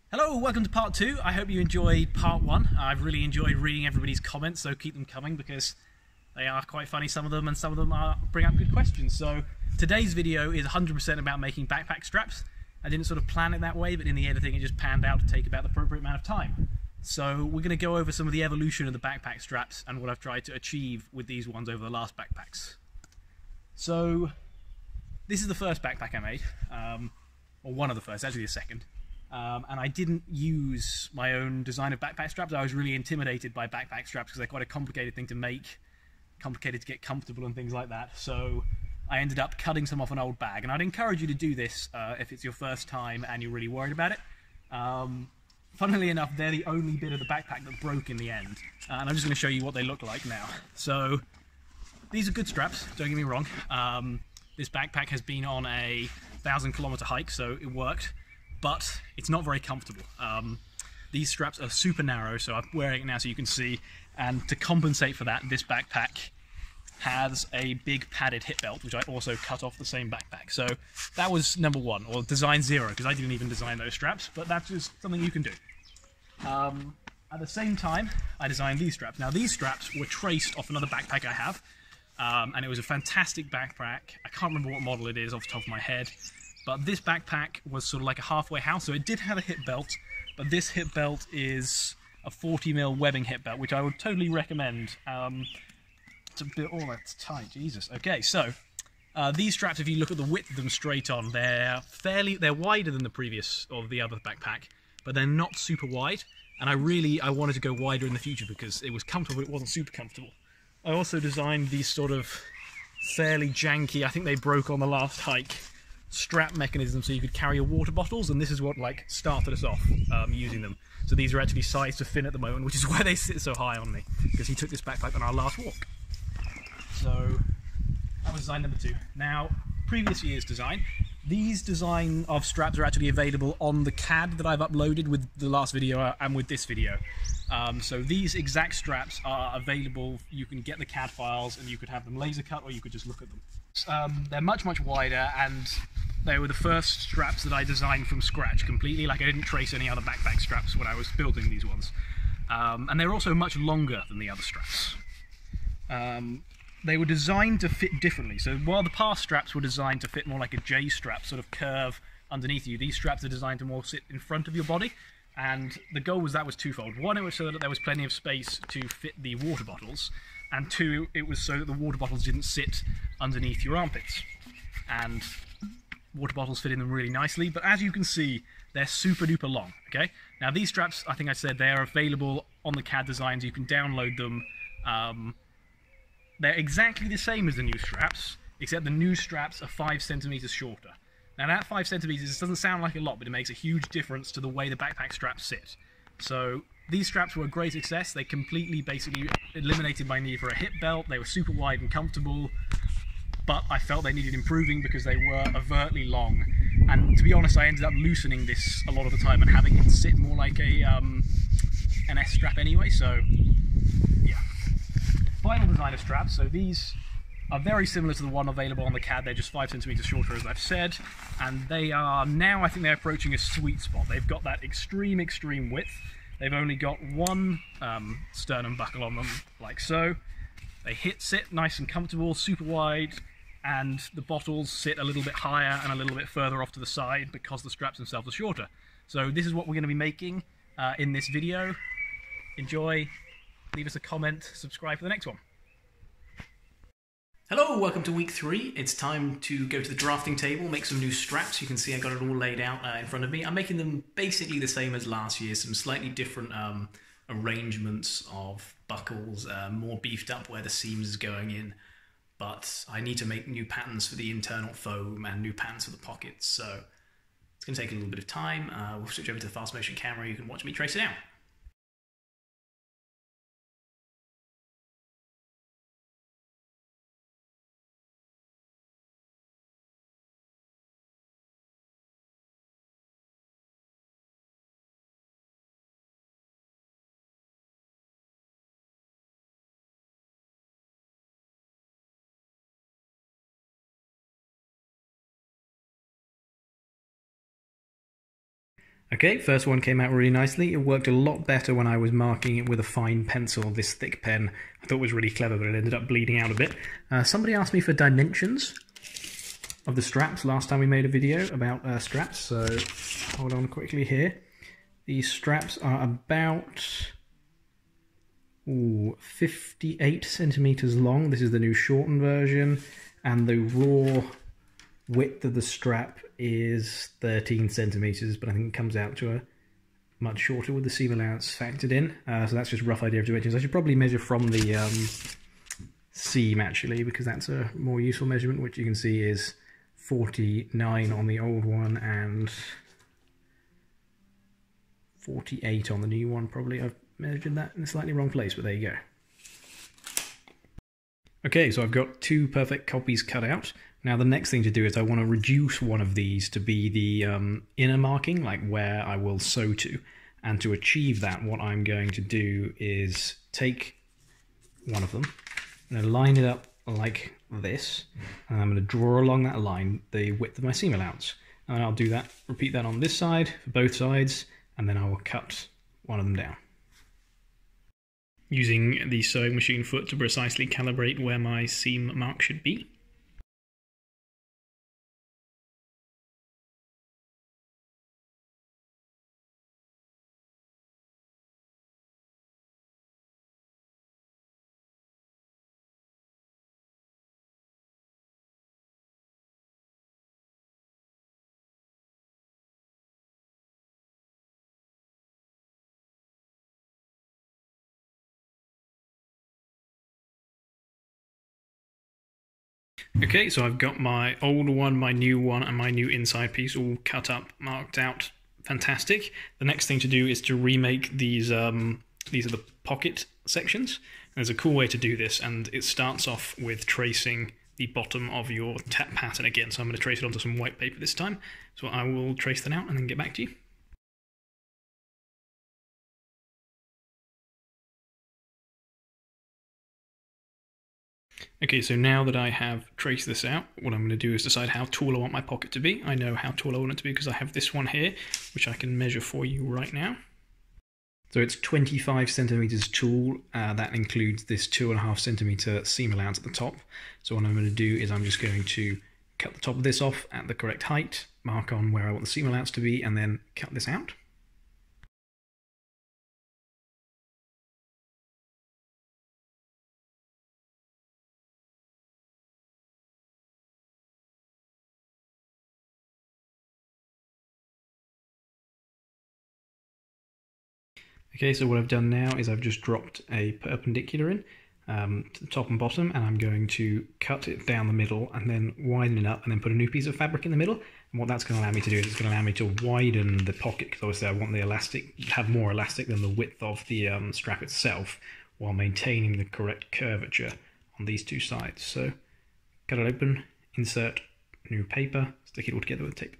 Hello, welcome to part 2. I hope you enjoyed part 1. I've really enjoyed reading everybody's comments, so keep them coming because they are quite funny, some of them, and some of them bring up good questions. So today's video is 100% about making backpack straps. I didn't sort of plan it that way, but in the editing it just panned out to take about the appropriate amount of time. So we're going to go over some of the evolution of the backpack straps and what I've tried to achieve with these ones over the last backpacks. So this is the first backpack I made, or one of the first, actually the second. And I didn't use my own design of backpack straps. I was really intimidated by backpack straps because they're quite a complicated thing to make, complicated to get comfortable and things like that. So I ended up cutting some off an old bag, and I'd encourage you to do this if it's your first time and you're really worried about it. Funnily enough, they're the only bit of the backpack that broke in the end, and I'm just going to show you what they look like now. So these are good straps, don't get me wrong. This backpack has been on a 1,000-kilometer hike, so it worked. But it's not very comfortable. These straps are super narrow, so I'm wearing it now so you can see, and to compensate for that, this backpack has a big padded hip belt, which I also cut off the same backpack. So that was number 1, or design 0, because I didn't even design those straps, but that's just something you can do. At the same time, I designed these straps. Now these straps were traced off another backpack I have, and it was a fantastic backpack. I can't remember what model it is off the top of my head. But this backpack was sort of like a halfway house, so it did have a hip belt, but this hip belt is a 40mm webbing hip belt, which I would totally recommend. It's a bit, oh, that's tight, Jesus. Okay, so these straps, if you look at the width of them straight on, they're wider than the previous, or the other backpack, but they're not super wide, and I wanted to go wider in the future because it was comfortable, but it wasn't super comfortable. I also designed these sort of fairly janky, I think they broke on the last hike, strap mechanism so you could carry your water bottles, and this is what like started us off using them. So these are actually sized to Finn at the moment, which is why they sit so high on me, because he took this backpack on our last walk. So that was design number 2. Now, previous year's design, these design of straps are actually available on the CAD that I've uploaded with the last video and with this video. So these exact straps are available. You can get the CAD files and you could have them laser cut, or you could just look at them. They're much wider, and they were the first straps that I designed from scratch completely. Like, I didn't trace any other backpack straps when I was building these ones. And they're also much longer than the other straps. They were designed to fit differently. So while the past straps were designed to fit more like a J strap, sort of curve underneath you, these straps are designed to more sit in front of your body. And the goal was twofold. One, it was so that there was plenty of space to fit the water bottles, and 2, it was so that the water bottles didn't sit underneath your armpits. And water bottles fit in them really nicely, but as you can see, they're super duper long, okay? Now these straps, I think I said, they're available on the CAD designs, you can download them. They're exactly the same as the new straps, except the new straps are 5 centimeters shorter. Now that 5 centimeters doesn't sound like a lot, but it makes a huge difference to the way the backpack straps sit. So these straps were a great success. They completely, basically eliminated my need for a hip belt. They were super wide and comfortable, but I felt they needed improving because they were overtly long. And to be honest, I ended up loosening this a lot of the time and having it sit more like a an S strap anyway. So yeah. Final design of straps. So these are very similar to the one available on the CAD. They're just 5 centimeters shorter, as I've said, and they are now, I think they're approaching a sweet spot. They've got that extreme width. They've only got one sternum buckle on them, like so. They sit nice and comfortable, super wide, and the bottles sit a little bit higher and a little bit further off to the side because the straps themselves are shorter. So this is what we're going to be making in this video. Enjoy, leave us a comment, subscribe for the next one. Hello, welcome to week 3. It's time to go to the drafting table, make some new straps. You can see I got it all laid out in front of me. I'm making them basically the same as last year, some slightly different arrangements of buckles, more beefed up where the seams is going in. But I need to make new patterns for the internal foam and new patterns for the pockets, so it's going to take a little bit of time. We'll switch over to the fast motion camera. You can watch me trace it out. Okay, first one came out really nicely. It worked a lot better when I was marking it with a fine pencil. This thick pen I thought was really clever, but it ended up bleeding out a bit. Somebody asked me for dimensions of the straps last time we made a video about straps, so hold on quickly here. These straps are about 58 centimeters long. This is the new shortened version, and the raw width of the strap is 13 centimeters, but I think it comes out to a much shorter with the seam allowance factored in. So that's just a rough idea of dimensions. I should probably measure from the seam actually, because that's a more useful measurement, which you can see is 49 on the old one and 48 on the new one. Probably I've measured that in a slightly wrong place, but there you go. Okay, so I've got two perfect copies cut out. Now the next thing to do is I want to reduce one of these to be the inner marking, like where I will sew to. And to achieve that, what I'm going to do is take one of them, I'm going to line it up like this, and I'm going to draw along that line the width of my seam allowance. And I'll do that, repeat that on this side, for both sides, and then I will cut one of them down. Using the sewing machine foot to precisely calibrate where my seam mark should be. Okay, so I've got my old one, my new one, and my new inside piece all cut up, marked out. Fantastic. The next thing to do is to remake these are the pocket sections. There's a cool way to do this, and it starts off with tracing the bottom of your tap pattern again. So I'm going to trace it onto some white paper this time. So I will trace that out and then get back to you. Okay, so now that I have traced this out, what I'm going to do is decide how tall I want my pocket to be. I know how tall I want it to be because I have this one here, which I can measure for you right now. So it's 25 centimeters tall. That includes this 2.5 centimeter seam allowance at the top. So what I'm going to do is I'm just going to cut the top of this off at the correct height, mark on where I want the seam allowance to be, and then cut this out. Okay, so what I've done now is I've just dropped a perpendicular in to the top and bottom, and I'm going to cut it down the middle and then widen it up and then put a new piece of fabric in the middle. And what that's going to allow me to do is it's going to allow me to widen the pocket, because obviously I want the elastic to have more elastic than the width of the strap itself, while maintaining the correct curvature on these two sides. So cut it open, insert new paper, stick it all together with tape.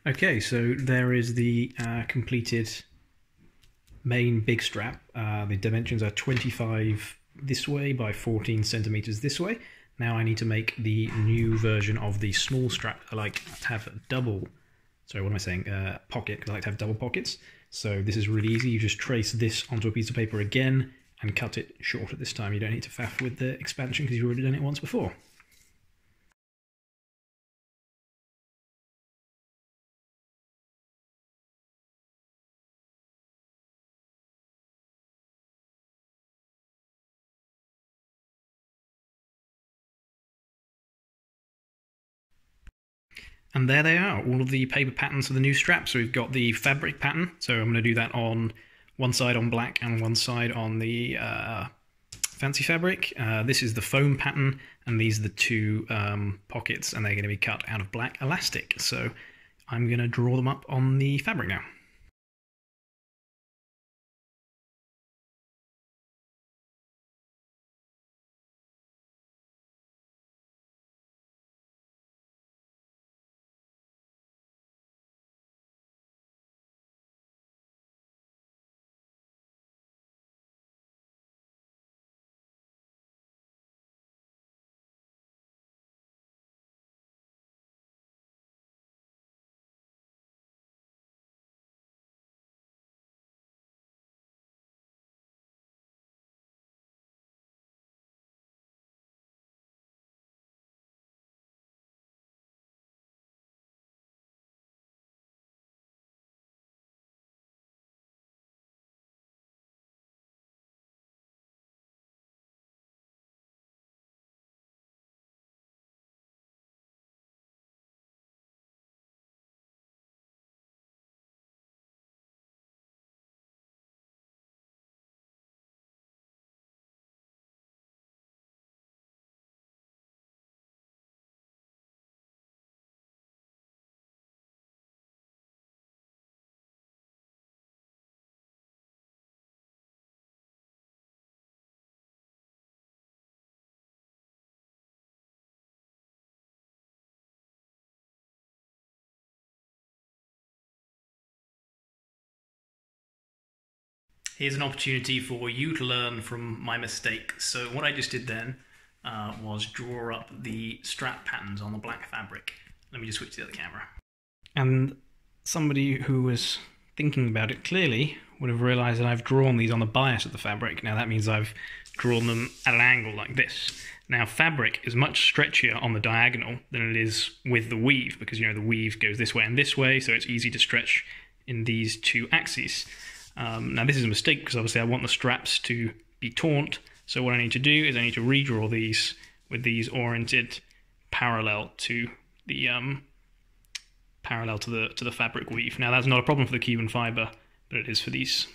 Okay, so there is the completed main big strap. The dimensions are 25 this way by 14 centimeters this way. Now I need to make the new version of the small strap. I like to have double, sorry, what am I saying? Pocket, because I like to have double pockets. So this is really easy. You just trace this onto a piece of paper again and cut it shorter this time. You don't need to faff with the expansion because you've already done it once before. And there they are, all of the paper patterns for the new strap. So we've got the fabric pattern, so I'm going to do that on one side on black and one side on the fancy fabric. This is the foam pattern, and these are the two pockets, and they're going to be cut out of black elastic. So I'm going to draw them up on the fabric now. Here's an opportunity for you to learn from my mistake. So what I just did then was draw up the strap patterns on the black fabric. Let me just switch to the other camera. And somebody who was thinking about it clearly would have realised that I've drawn these on the bias of the fabric. Now that means I've drawn them at an angle like this. Now fabric is much stretchier on the diagonal than it is with the weave, because you know the weave goes this way and this way, so it's easy to stretch in these two axes. Now this is a mistake because obviously I want the straps to be taunt, so what I need to do is I need to redraw these with these oriented parallel to the fabric weave. Now that's not a problem for the cube and fibre, but it is for these.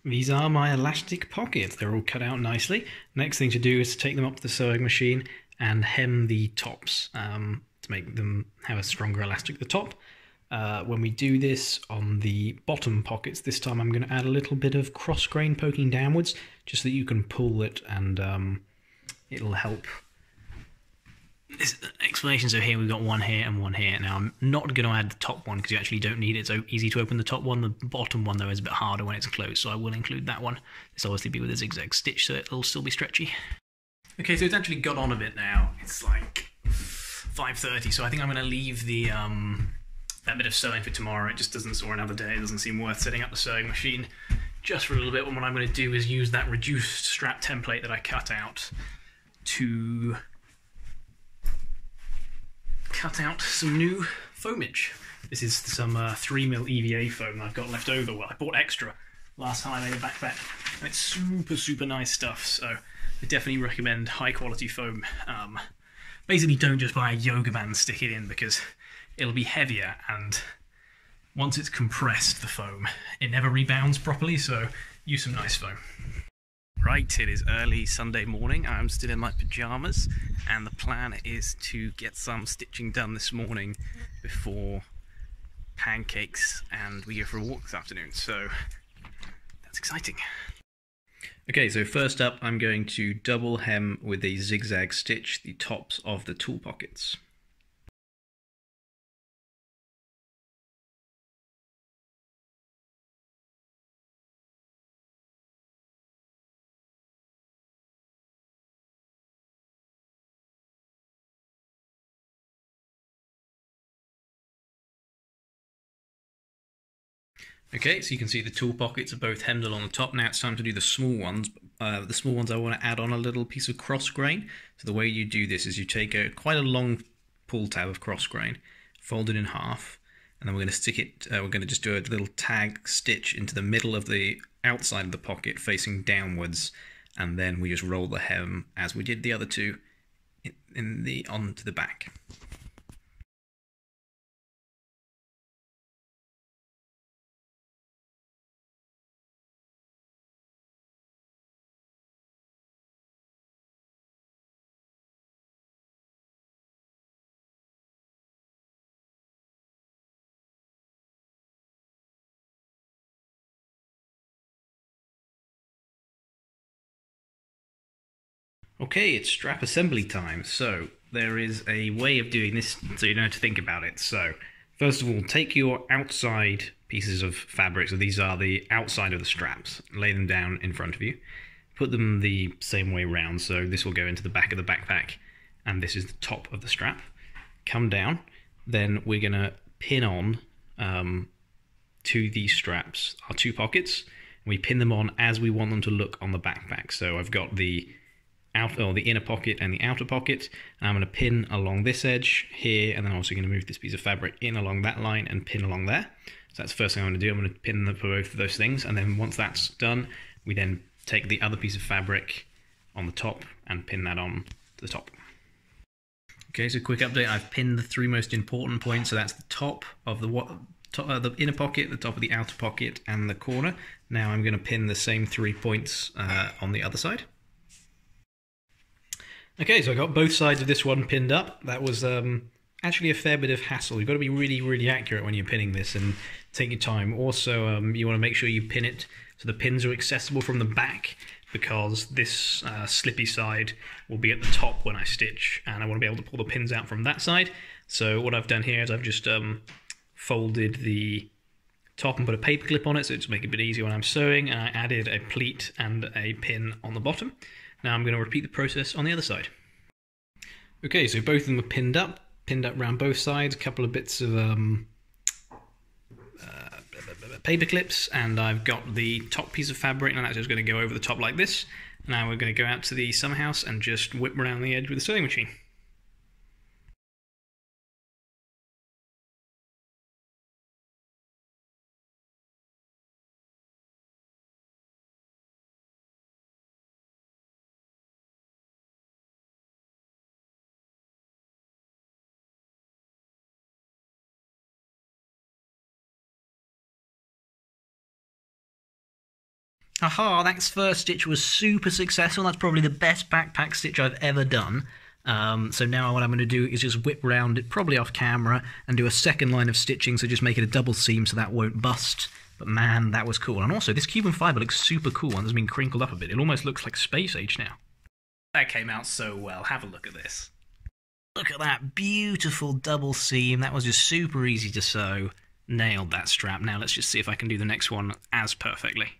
These are my elastic pockets. They're all cut out nicely. Next thing to do is to take them up to the sewing machine and hem the tops to make them have a stronger elastic at the top. When we do this on the bottom pockets, this time I'm going to add a little bit of cross grain poking downwards, just so that you can pull it and it'll help. This explanation, so here we've got one here and one here. Now I'm not going to add the top one because you actually don't need it. It's so easy to open the top one. The bottom one though is a bit harder when it's closed, so I will include that one. This will obviously be with a zigzag stitch, so it'll still be stretchy. Okay, so it's actually got on a bit now. It's like 5:30, so I think I'm going to leave the that bit of sewing for tomorrow. It just doesn't, or another day. It doesn't seem worth setting up the sewing machine just for a little bit. What I'm going to do is use that reduced strap template that I cut out to cut out some new foamage. This is some 3mm EVA foam I've got left over. Well, I bought extra last time I made a backpack, and it's super nice stuff, so I definitely recommend high quality foam. Basically don't just buy a yoga band and stick it in, because it'll be heavier, and once it's compressed, the foam, it never rebounds properly, so use some nice foam. Right, it is early Sunday morning. I'm still in my pyjamas, and the plan is to get some stitching done this morning before pancakes and we go for a walk this afternoon, so that's exciting. Okay, so first up I'm going to double hem with a zigzag stitch the tops of the tool pockets. Okay, so you can see the tool pockets are both hemmed along the top. Now it's time to do the small ones. The small ones I want to add on a little piece of cross grain. So the way you do this is you take quite a long pull tab of cross grain, fold it in half, and then we're going to stick it, we're going to just do a little tag stitch into the middle of the outside of the pocket facing downwards, and then we just roll the hem as we did the other two onto the back. Okay, it's strap assembly time. So there is a way of doing this so you don't have to think about it. So first of all, take your outside pieces of fabric, so these are the outside of the straps, lay them down in front of you, put them the same way round, so this will go into the back of the backpack, and this is the top of the strap. Come down, then we're going to pin on to these straps our two pockets, and we pin them on as we want them to look on the backpack. So I've got the the inner pocket and the outer pocket, and I'm going to pin along this edge here, and then I'm also going to move this piece of fabric in along that line and pin along there. So that's the first thing I'm going to do. I'm going to pin for both of those things, and then once that's done, we then take the other piece of fabric on the top and pin that on to the top. Okay, so quick update, I've pinned the three most important points, so that's the top of the inner pocket, the top of the outer pocket, and the corner. Now I'm going to pin the same 3 points on the other side. Okay, so I got both sides of this one pinned up. That was actually a fair bit of hassle. You've got to be really, really accurate when you're pinning this and take your time. Also, you want to make sure you pin it so the pins are accessible from the back, because this slippy side will be at the top when I stitch, and I want to be able to pull the pins out from that side. So what I've done here is I've just folded the top and put a paper clip on it so to make it a bit easier when I'm sewing, and I added a pleat and a pin on the bottom. Now I'm going to repeat the process on the other side. Okay, so both of them are pinned up around both sides, a couple of bits of paper clips, and I've got the top piece of fabric, and that's just going to go over the top like this. Now we're going to go out to the summer house and just whip around the edge with a sewing machine. Aha, that first stitch was super successful. That's probably the best backpack stitch I've ever done. So now what I'm going to do is just whip round it, probably off camera, and do a second line of stitching, so just make it a double seam so that won't bust. But man, that was cool. And also, this carbon fibre looks super cool and has been crinkled up a bit. It almost looks like space age now. That came out so well. Have a look at this. Look at that beautiful double seam. That was just super easy to sew. Nailed that strap. Now let's just see if I can do the next one as perfectly.